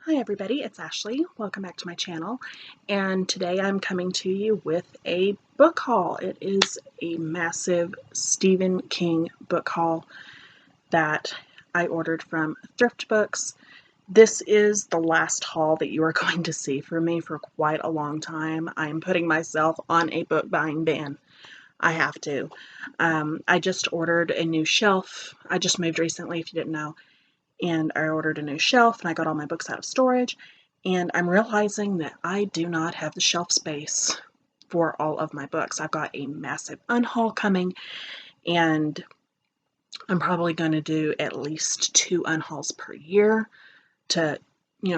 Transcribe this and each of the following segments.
Hi everybody, it's Ashley. Welcome back to my channel, and today I'm coming to you with a book haul. It is a massive Stephen King book haul that I ordered from Thriftbooks. This is the last haul that you are going to see from me for quite a long time. I'm putting myself on a book buying ban. I have to. I just ordered a new shelf. I just moved recently, if you didn't know. And I ordered a new shelf and I got all my books out of storage, and I'm realizing that I do not have the shelf space for all of my books. I've got a massive unhaul coming, and I'm probably going to do at least 2 unhauls per year to,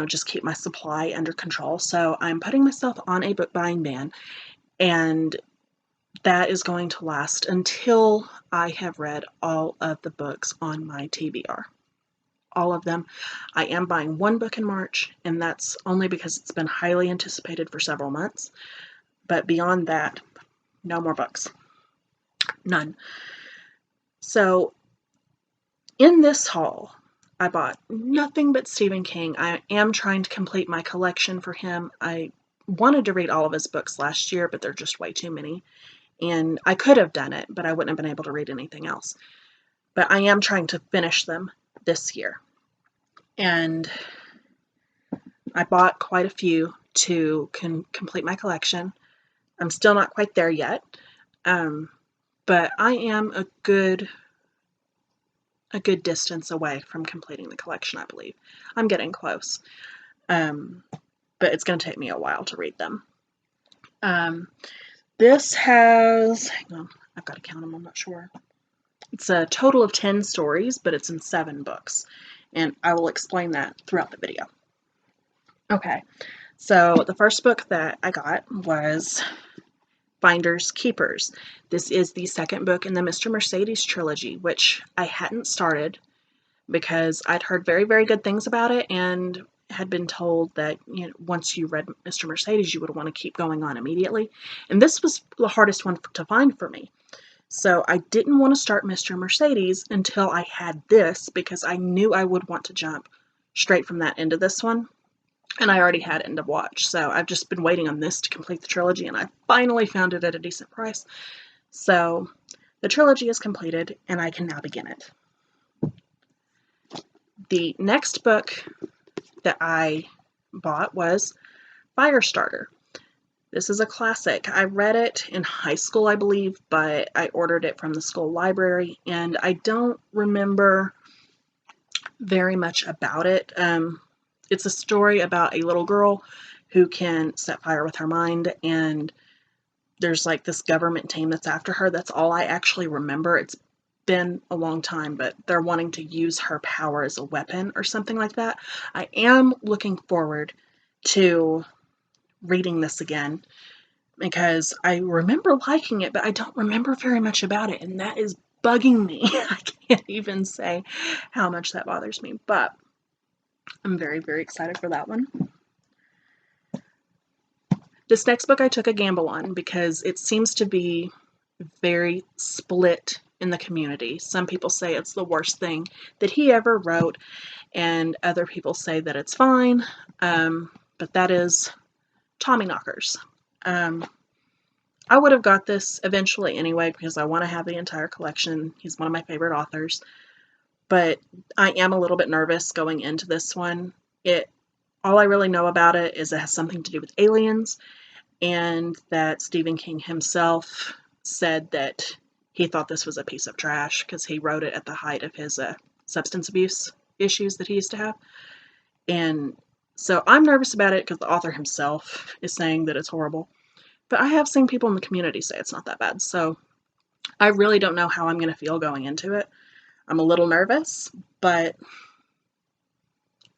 just keep my supply under control. So I'm putting myself on a book buying ban, and that is going to last until I have read all of the books on my TBR. All of them. I am buying one book in March, and that's only because it's been highly anticipated for several months. But beyond that, no more books. None. So in this haul, I bought nothing but Stephen King. I am trying to complete my collection for him. I wanted to read all of his books last year, but they're just way too many. And I could have done it, but I wouldn't have been able to read anything else. But I am trying to finish them this year. And I bought quite a few to complete my collection. I'm still not quite there yet, but I am a good distance away from completing the collection, I believe. I'm getting close, but it's going to take me a while to read them. This has, hang on, I've got to count them, I'm not sure. It's a total of 10 stories, but it's in 7 books, and I will explain that throughout the video. Okay, so the first book that I got was Finders Keepers. This is the second book in the Mr. Mercedes trilogy, which I hadn't started because I'd heard very, very good things about it and had been told that once you read Mr. Mercedes, you would want to keep going on immediately. And this was the hardest one to find for me. So I didn't want to start Mr. Mercedes until I had this, because I knew I would want to jump straight from that into this one. And I already had End of Watch, so I've just been waiting on this to complete the trilogy, and I finally found it at a decent price. So the trilogy is completed, and I can now begin it. The next book that I bought was Firestarter. This is a classic. I read it in high school, I believe, but I ordered it from the school library, and I don't remember very much about it. It's a story about a little girl who can set fire with her mind, and there's like this government team that's after her. That's all I actually remember. It's been a long time, but they're wanting to use her power as a weapon or something like that. I am looking forward to reading this again because I remember liking it, but I don't remember very much about it, and that is bugging me. I can't even say how much that bothers me, but I'm very, very excited for that one. This next book I took a gamble on because it seems to be very split in the community. Some people say it's the worst thing that he ever wrote, and other people say that it's fine, but that is Tommyknockers. I would have got this eventually anyway because I want to have the entire collection. He's one of my favorite authors, but I am a little bit nervous going into this one. All I really know about it is it has something to do with aliens, and that Stephen King himself said that he thought this was a piece of trash because he wrote it at the height of his substance abuse issues that he used to have. And so I'm nervous about it because the author himself is saying that it's horrible. But I have seen people in the community say it's not that bad, so I really don't know how I'm going to feel going into it. I'm a little nervous, but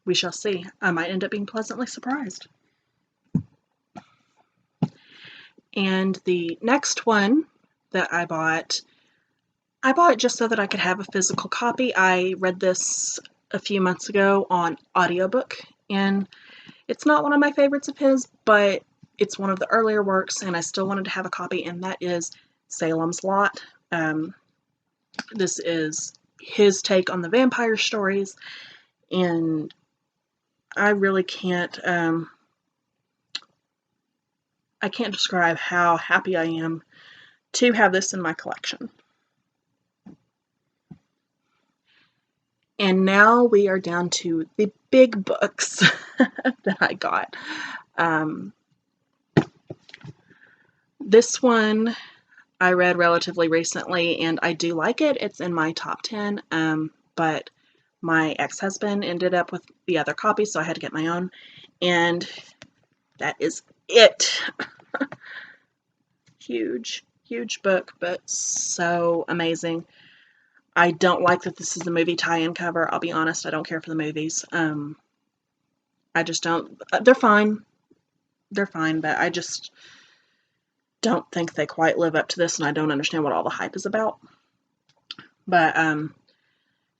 we shall see. I might end up being pleasantly surprised. And the next one that I bought just so that I could have a physical copy. I read this a few months ago on audiobook, and it's not one of my favorites of his, but it's one of the earlier works, and I still wanted to have a copy, and that is Salems Lot. This is his take on the vampire stories, and I really can't, I can't describe how happy I am to have this in my collection. And now we are down to the big books that I got. This one I read relatively recently, and I do like it. It's in my top 10, but my ex-husband ended up with the other copy, so I had to get my own, and that is it. Huge, huge book, but so amazing. I don't like that this is a movie tie-in cover. I'll be honest, I don't care for the movies. I just don't. They're fine. They're fine, but I just don't think they quite live up to this, and I don't understand what all the hype is about. But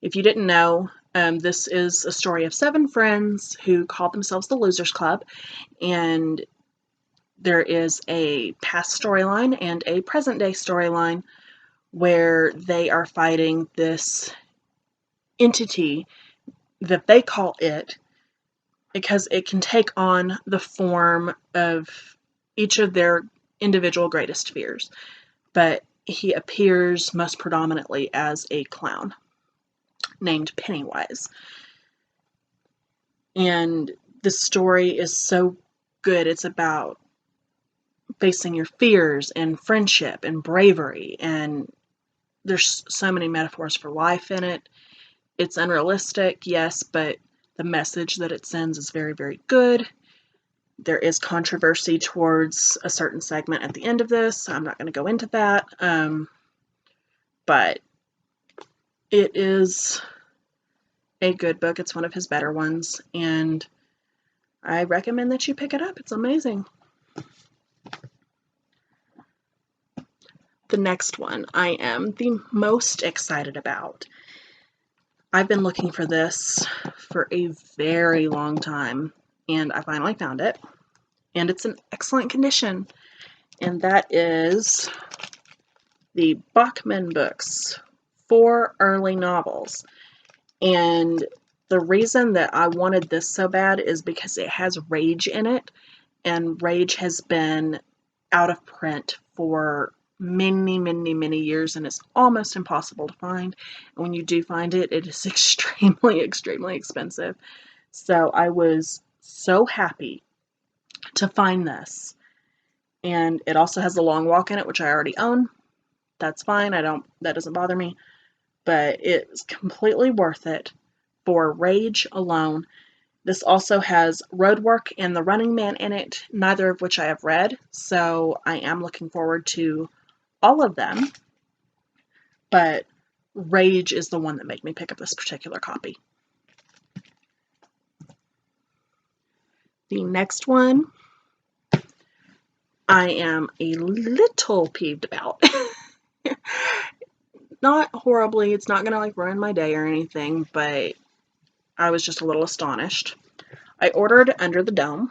if you didn't know, this is a story of 7 friends who call themselves the Losers Club, and there is a past storyline and a present-day storyline where they are fighting this entity that they call it, because it can take on the form of each of their individual greatest fears. But he appears most predominantly as a clown named Pennywise. And the story is so good. It's about facing your fears and friendship and bravery, and there's so many metaphors for life in it. It's unrealistic, yes, but the message that it sends is very, very good. There is controversy towards a certain segment at the end of this. I'm not going to go into that, but it is a good book. It's one of his better ones, and I recommend that you pick it up. It's amazing. The next one I am the most excited about. I've been looking for this for a very long time, and I finally found it, and it's in excellent condition, and that is the Bachman Books 4 early novels. And the reason that I wanted this so bad is because it has Rage in it, and Rage has been out of print for many, many, many years, and it's almost impossible to find. And when you do find it, it is extremely, extremely expensive. So I was so happy to find this. And it also has The Long Walk in it, which I already own. That's fine. That doesn't bother me. But it's completely worth it for Rage alone. This also has Roadwork and The Running Man in it, neither of which I have read, so I am looking forward to all of them. But Rage is the one that made me pick up this particular copy. The next one I am a little peeved about. Not horribly, it's not gonna ruin my day or anything, but I was just a little astonished. I ordered Under the Dome,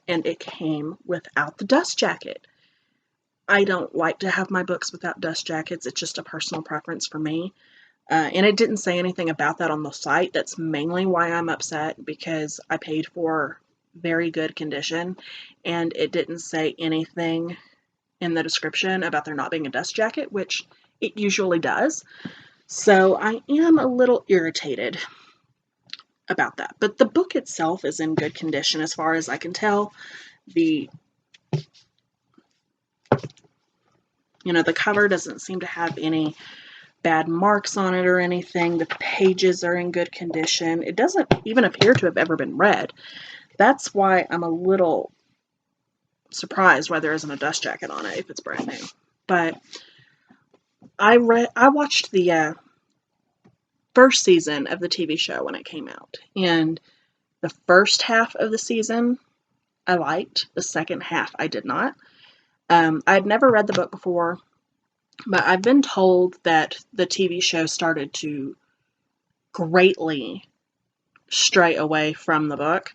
and it came without the dust jacket. I don't like to have my books without dust jackets. It's just a personal preference for me. And it didn't say anything about that on the site. That's mainly why I'm upset, because I paid for very good condition, and it didn't say anything in the description about there not being a dust jacket, which it usually does. So I am a little irritated about that. But the book itself is in good condition as far as I can tell. The cover doesn't seem to have any bad marks on it or anything. The pages are in good condition. It doesn't even appear to have ever been read. That's why I'm a little surprised why there isn't a dust jacket on it if it's brand new. But I watched the first season of the TV show when it came out, and the first half of the season I liked. The second half I did not. I'd never read the book before, but I've been told that the TV show started to greatly stray away from the book,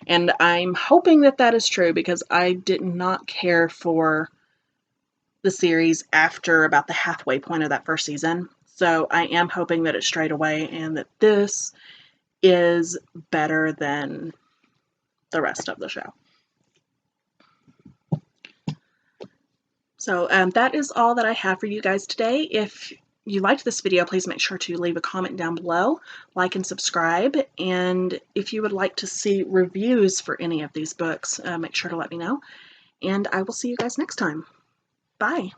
and I'm hoping that that is true, because I did not care for the series after about the halfway point of that first season. So I am hoping that it strayed away and that this is better than the rest of the show. So that is all that I have for you guys today. If you liked this video, please make sure to leave a comment down below, like and subscribe, and if you would like to see reviews for any of these books, make sure to let me know, and I will see you guys next time. Bye!